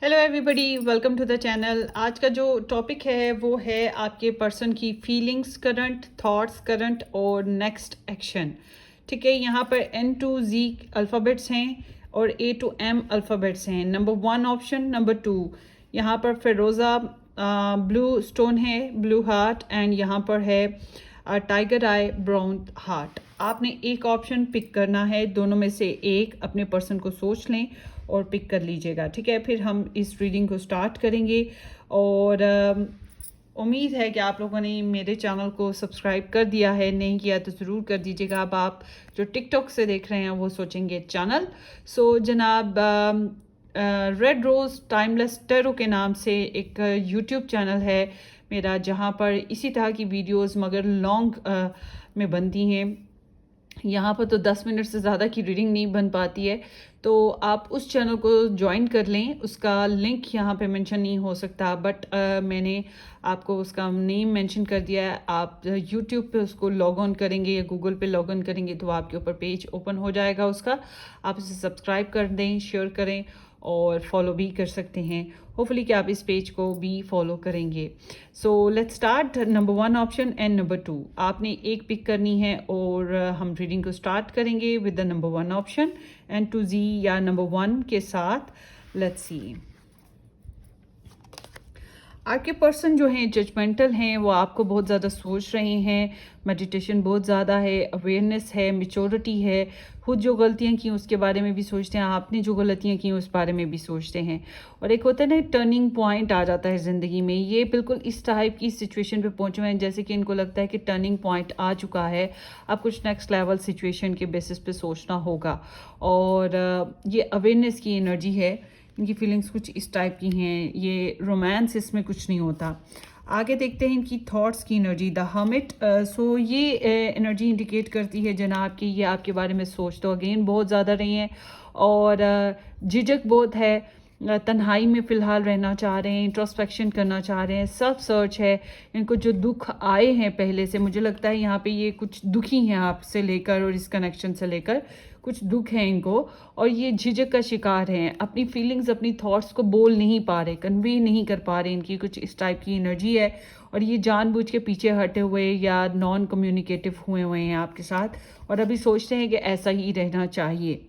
Hello everybody, welcome to the channel. आज का जो टॉपिक है वो है आपके पर्सन की फीलिंग्स, करंट थॉट्स, करंट और नेक्स्ट एक्शन। ठीक है, यहाँ पर N to Z अल्फ़ाबेट्स हैं और A to M अल्फ़ाबेट्स हैं। नंबर 1 ऑप्शन, नंबर 2 यहाँ पर फिरोज़ा ब्लू स्टोन है, ब्लू हार्ट, एंड यहाँ पर है टाइगर आई ब्राउन हार्ट। आपने एक ऑप्शन पिक करना है, दोनों में से एक अपने पर्सन को सोच लें और पिक कर लीजिएगा। ठीक है, फिर हम इस रीडिंग को स्टार्ट करेंगे और उम्मीद है कि आप लोगों ने मेरे चैनल को सब्सक्राइब कर दिया है, नहीं किया तो ज़रूर कर दीजिएगा। अब आप जो टिकटॉक से देख रहे हैं वो सोचेंगे चैनल। सो जनाब, रेड रोज़ टाइमलेस टैरो के नाम से एक यूट्यूब चैनल है मेरा, जहाँ पर इसी तरह की वीडियोस मगर लॉन्ग में बनती हैं। यहाँ पर तो 10 मिनट से ज़्यादा की रीडिंग नहीं बन पाती है, तो आप उस चैनल को ज्वाइन कर लें। उसका लिंक यहाँ पे मेंशन नहीं हो सकता, बट मैंने आपको उसका नेम मेंशन कर दिया है। आप यूट्यूब पे उसको लॉग ऑन करेंगे या गूगल पे लॉग ऑन करेंगे तो आपके ऊपर पेज ओपन हो जाएगा उसका। आप इसे सब्सक्राइब कर दें, शेयर करें और फॉलो भी कर सकते हैं। होपफुली कि आप इस पेज को भी फॉलो करेंगे। So let's start. Number 1 option and number 2 आपने एक पिक करनी है और हम रीडिंग को स्टार्ट करेंगे with the number 1 option and to जी या नंबर 1 के साथ। Let's see. आपके पर्सन जो हैं जजमेंटल हैं, वो आपको बहुत ज़्यादा सोच रहे हैं। मेडिटेशन बहुत ज़्यादा है, अवेयरनेस है, मेच्योरिटी है। खुद जो गलतियां की उसके बारे में भी सोचते हैं, आपने जो गलतियां की उस बारे में भी सोचते हैं। और एक होता है ना, टर्निंग पॉइंट आ जाता है ज़िंदगी में। ये बिल्कुल इस टाइप की सिचुएशन पे पहुंचे हुए हैं जैसे कि इनको लगता है कि टर्निंग पॉइंट आ चुका है, अब कुछ नेक्स्ट लेवल सिचुएशन के बेसिस पे सोचना होगा। और ये अवेयरनेस की एनर्जी है। इनकी फीलिंग्स कुछ इस टाइप की हैं। ये रोमांस इसमें कुछ नहीं होता। आगे देखते हैं इनकी थॉट्स की एनर्जी, द हर्मिट। सो ये एनर्जी इंडिकेट करती है जनाब कि ये आपके बारे में सोच तो अगेन बहुत ज़्यादा रही हैं और झिझक बहुत है। तन्हाई में फ़िलहाल रहना चाह रहे हैं, इंट्रोस्पेक्शन करना चाह रहे हैं, सेल्फ सर्च है। इनको जो दुख आए हैं पहले से, मुझे लगता है यहाँ पे ये कुछ दुखी हैं आपसे लेकर और इस कनेक्शन से लेकर कुछ दुख है इनको। और ये झिझक का शिकार हैं, अपनी फीलिंग्स, अपनी थॉट्स को बोल नहीं पा रहे, कन्वे नहीं कर पा रहे। इनकी कुछ इस टाइप की एनर्जी है और ये जानबूझ के पीछे हटे हुए या नॉन कम्युनिकेटिव हुए हुए हैं आपके साथ और अभी सोचते हैं कि ऐसा ही रहना चाहिए।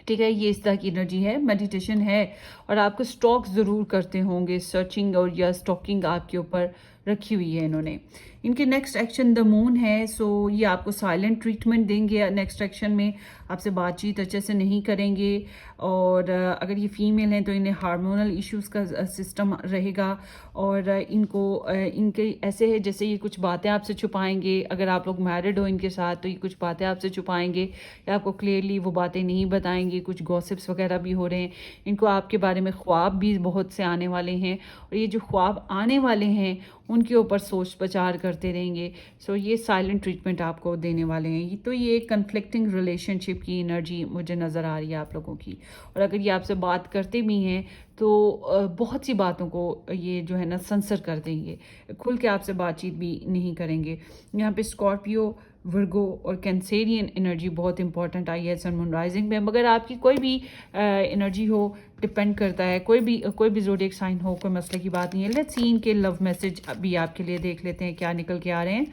ठीक है, ये इस तरह की एनर्जी है। मेडिटेशन है और आपको स्टॉक ज़रूर करते होंगे, सर्चिंग और या स्टॉकिंग आपके ऊपर रखी हुई है इन्होंने। इनके नेक्स्ट एक्शन द मून है। सो ये आपको साइलेंट ट्रीटमेंट देंगे। नेक्स्ट एक्शन में आपसे बातचीत अच्छे से नहीं करेंगे और अगर ये फीमेल हैं तो इन्हें हार्मोनल इश्यूज़ का सिस्टम रहेगा और इनके ऐसे है जैसे ये कुछ बातें आपसे छुपाएंगे। अगर आप लोग मैरिड हो इनके साथ तो ये कुछ बातें आपसे छुपाएंगे या आपको क्लियरली वो बातें नहीं बताएंगे। कुछ गॉसिप्स वगैरह भी हो रहे हैं। इनको आपके बारे में ख्वाब भी बहुत से आने वाले हैं और ये जो ख्वाब आने वाले हैं उनके ऊपर सोच विचार करते रहेंगे। सो ये साइलेंट ट्रीटमेंट आपको देने वाले हैं। तो ये एक कन्फ्लिक्टिंग रिलेशनशिप की एनर्जी मुझे नज़र आ रही है आप लोगों की। और अगर ये आपसे बात करते भी हैं तो बहुत सी बातों को ये जो है ना सेंसर कर देंगे, खुल के आपसे बातचीत भी नहीं करेंगे। यहाँ पे स्कॉर्पियो, वर्गो और कैंसेरियन एनर्जी बहुत इंपॉर्टेंट आई है सन मून राइजिंग में। मगर आपकी कोई भी एनर्जी हो, डिपेंड करता है, कोई भी ज़ोडिएक साइन हो, कोई मसले की बात नहीं है। लेट्स सी इनके लव मैसेज भी आपके लिए देख लेते हैं क्या निकल के आ रहे हैं।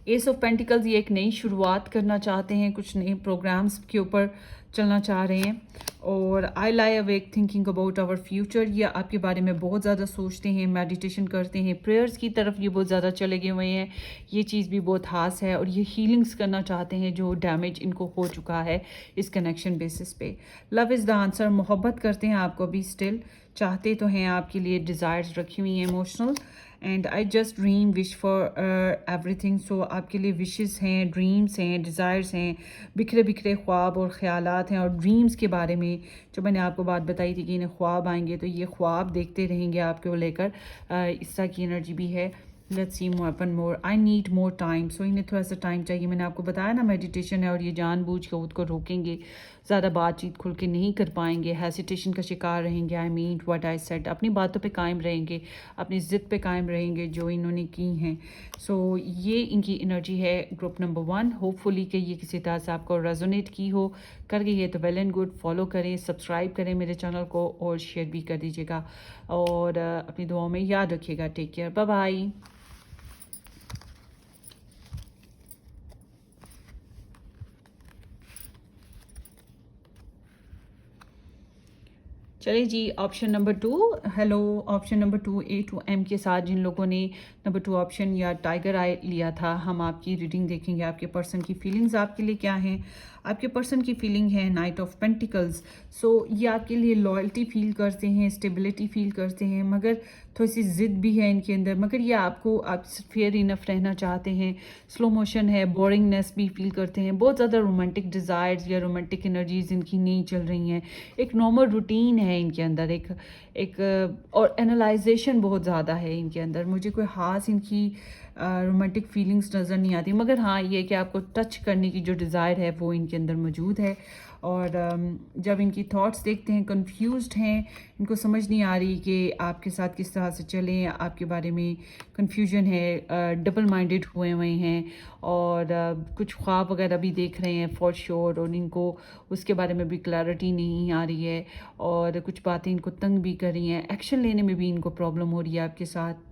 एस ऑफ पेंटिकल्स, ये एक नई शुरुआत करना चाहते हैं, कुछ नए प्रोग्राम्स के ऊपर चलना चाह रहे हैं। और I lie awake thinking about our future, ये आपके बारे में बहुत ज़्यादा सोचते हैं, मेडिटेशन करते हैं, प्रेयर्स की तरफ ये बहुत ज़्यादा चले गए हुए हैं। ये चीज़ भी बहुत खास है और ये हीलिंग्स करना चाहते हैं जो डैमेज इनको हो चुका है इस कनेक्शन बेसिस पे। लव इज़ द आंसर, मोहब्बत करते हैं आपको भी, स्टिल चाहते तो हैं, आपके लिए डिज़ायर्स रखी हुई हैं emotional. And I just dream wish for everything. So आपके लिए विशेस हैं, ड्रीम्स हैं, डिज़ायर्स हैं, बिखरे बिखरे ख्वाब और ख्यालात हैं। और ड्रीम्स के बारे में जो मैंने आपको बात बताई थी कि इन्हें ख्वाब आएंगे, तो ये ख्वाब देखते रहेंगे आपको लेकर, इस तरह की एनर्जी भी है। Let's see upon more, I need more time. So इन्हें थोड़ा सा टाइम चाहिए। मैंने आपको बताया ना मेडिटेशन है और ये जानबूझ के खुद को रोकेंगे, ज़्यादा बातचीत खुल के नहीं कर पाएंगे, हेसिटेशन का शिकार रहेंगे। I mean what I said, अपनी बातों पे कायम रहेंगे, अपनी ज़िद पे कायम रहेंगे जो इन्होंने की हैं। सो ये इनकी एनर्जी है ग्रुप नंबर 1। होपफुली कि ये किसी तरह से आपको रेजोनेट की हो, कर गई है तो वेल एंड गुड। फॉलो करें, सब्सक्राइब करें मेरे चैनल को और शेयर भी कर दीजिएगा और अपनी दुआओं में याद रखिएगा। Take care, bye bye. चलिए जी, option number 2। Hello, option number 2 A to M के साथ जिन लोगों ने नंबर 2 ऑप्शन या टाइगर आई लिया था, हम आपकी रीडिंग देखेंगे। आपके पर्सन की फीलिंग्स आपके लिए क्या हैं। आपके पर्सन की फीलिंग है नाइट ऑफ पेंटिकल्स। सो ये आपके लिए लॉयल्टी फील करते हैं, स्टेबिलिटी फील करते हैं, मगर थोड़ी सी ज़िद भी है इनके अंदर। मगर ये आपको आप फेयर इनफ रहना चाहते हैं। स्लो मोशन है, बोरिंगनेस भी फील करते हैं। बहुत ज़्यादा रोमांटिक डिज़ायर्स या रोमांटिक एनर्जीज इनकी नहीं चल रही हैं। एक नॉर्मल रूटीन है इनके अंदर, एक और एनालाइजेशन बहुत ज़्यादा है इनके अंदर। मुझे कोई ख़ास इनकी रोमांटिक फीलिंग्स नज़र नहीं आती, मगर हाँ ये कि आपको टच करने की जो डिज़ायर है वो इनके अंदर मौजूद है। और जब इनकी थॉट्स देखते हैं, कंफ्यूज्ड हैं, इनको समझ नहीं आ रही कि आपके साथ किस तरह से चलें, आपके बारे में कंफ्यूजन है, डबल माइंडेड हुए हुए हैं और कुछ ख्वाब वगैरह भी देख रहे हैं फॉर श्योर, और इनको उसके बारे में भी क्लैरिटी नहीं आ रही है और कुछ बातें इनको तंग भी कर रही हैं। एक्शन लेने में भी इनको प्रॉब्लम हो रही है आपके साथ,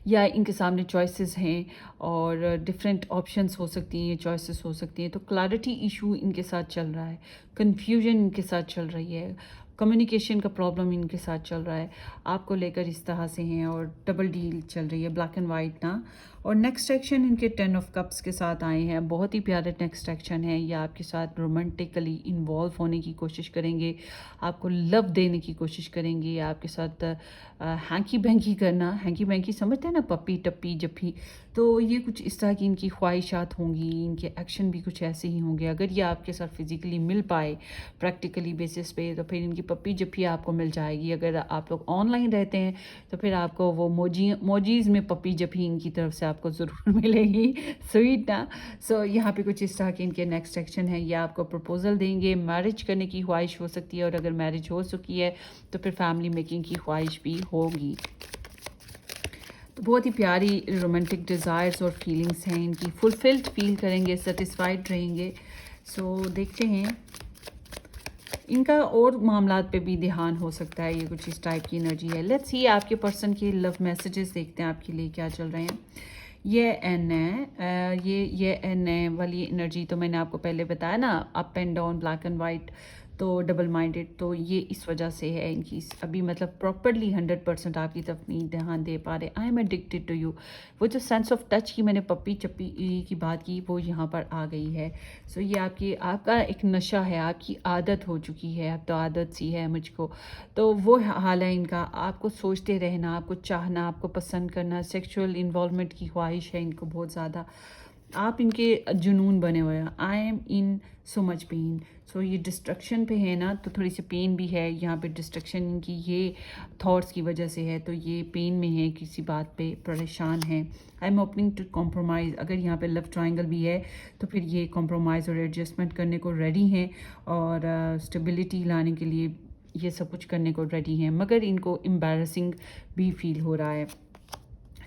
या इनके सामने चॉइसेस हैं और डिफरेंट ऑप्शंस हो सकती हैं, चॉइसेस हो सकती हैं। तो क्लैरिटी इशू इनके साथ चल रहा है, कन्फ्यूजन इनके साथ चल रही है, कम्युनिकेशन का प्रॉब्लम इनके साथ चल रहा है, आपको लेकर इस तरह से हैं और डबल डील चल रही है, ब्लैक एंड वाइट ना। और नेक्स्ट एक्शन इनके 10 ऑफ कप्स के साथ आए हैं। बहुत ही प्यारे नेक्स्ट एक्शन है। ये आपके साथ रोमांटिकली इन्वॉल्व होने की कोशिश करेंगे, आपको लव देने की कोशिश करेंगे, आपके साथ हैंकी बैंकी करना, हैंकी बैंकी समझते हैं ना, पप्पी टप्पी जप्पी। तो ये कुछ इस तरह की इनकी ख्वाहिशात होंगी, इनके एक्शन भी कुछ ऐसे ही होंगे। अगर ये आपके साथ फिजिकली मिल पाए प्रैक्टिकली बेसिस पे तो फिर इनकी पप्पी जप्पी आपको मिल जाएगी। अगर आप लोग ऑनलाइन रहते हैं तो फिर आपको वो मोजीज़ में पप्पी जप्पी इनकी तरफ से आपको ज़रूर मिलेगी, स्वीट ना। सो यहाँ पे कुछ इस तरह के इनके नेक्स्ट एक्शन है। ये आपको प्रपोजल देंगे, मैरिज करने की ख्वाहिश हो सकती है, और अगर मैरिज हो चुकी है तो फिर फैमिली मेकिंग की ख्वाहिश भी होगी। तो बहुत ही प्यारी रोमांटिक डिज़ायर्स और फीलिंग्स हैं इनकी, फुलफिल्ड फील करेंगे, सेटिस्फाइड रहेंगे। सो देखते हैं इनका और मामलात पे भी ध्यान हो सकता है। ये कुछ इस टाइप की एनर्जी है। लेट्स सी आपके पर्सन के लव मैसेजेस देखते हैं आपके लिए क्या चल रहे हैं। ये एन है, ये एन है वाली एनर्जी तो मैंने आपको पहले बताया ना, up and down, black and white, तो डबल माइंडेड। तो ये इस वजह से है इनकी अभी मतलब प्रॉपरली 100% आपकी तरफ नहीं ध्यान दे पा रहे। I am addicted to you, वो जो सेंस ऑफ टच की मैंने पप्पी चप्पी की बात की वो यहाँ पर आ गई है। सो ये आपका एक नशा है, आपकी आदत हो चुकी है, अब तो आदत सी है मुझको। तो वो हाल है इनका, आपको सोचते रहना, आपको चाहना, आपको पसंद करना, सेक्सुअल इन्वॉल्वमेंट की ख्वाहिश है इनको बहुत ज़्यादा। आप इनके जुनून बने हुए हैं। I am in so much pain. So ये डिस्ट्रक्शन पे है ना, तो थोड़ी सी पेन भी है यहाँ पे। डिस्ट्रक्शन इनकी ये थॉट्स की वजह से है, तो ये पेन में है, किसी बात पे परेशान है। I am opening to compromise. अगर यहाँ पे लव ट्रायंगल भी है तो फिर ये कॉम्प्रोमाइज़ और एडजस्टमेंट करने को रेडी हैं और स्टेबिलिटी लाने के लिए ये सब कुछ करने को रेडी हैं, मगर इनको एम्बैरसिंग भी फील हो रहा है।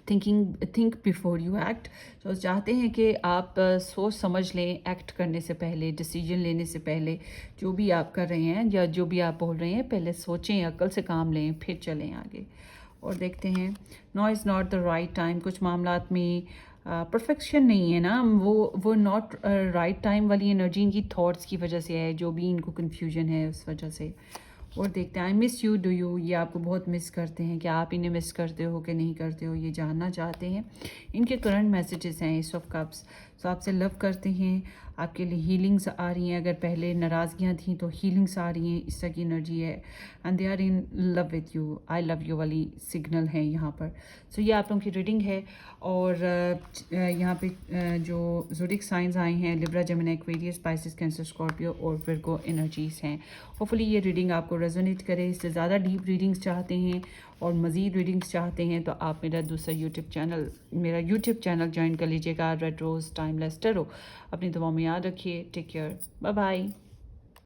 Think before you act. तो चाहते हैं कि आप सोच समझ लें एक्ट करने से पहले, डिसीजन लेने से पहले। जो भी आप कर रहे हैं या जो भी आप बोल रहे हैं, पहले सोचें, अक्ल से काम लें, फिर चलें आगे। और देखते हैं no is not the right time. कुछ मामलात में परफेक्शन नहीं है ना, वो नॉट राइट टाइम वाली एनर्जी इनकी थॉट्स की वजह से है, जो भी इनको कन्फ्यूजन है उस वजह से। और देखते हैं I miss you do you, ये आपको बहुत मिस करते हैं, क्या आप इन्हें मिस करते हो कि नहीं करते हो, ये जानना चाहते हैं। इनके करंट मैसेजेस हैं एस ऑफ कप्स। तो आपसे लव करते हैं, आपके लिए हीलिंग्स आ रही हैं। अगर पहले नाराज़गियाँ थी तो हीलिंग्स आ रही हैं, इस तरह की एनर्जी है। And they are in love with you, I love you वाली सिग्नल है यहाँ पर। सो ये आप लोगों की रीडिंग है। और यहाँ पे जो ज़ोडिक साइंस आए हैं, Libra, Gemini, Aquarius, Pisces, Cancer, Scorpio और विर्गो एनर्जीज़ हैं। होपफुली ये रीडिंग आपको रेजोनेट करे। इससे ज़्यादा डीप रीडिंग्स चाहते हैं और मज़ीद रीडिंग्स चाहते हैं तो आप मेरा यूट्यूब चैनल ज्वाइन कर लीजिएगा, रेड रोज़ टाइमलेस टैरो। अपनी दुआओं में याद रखिए। Take care, bye bye.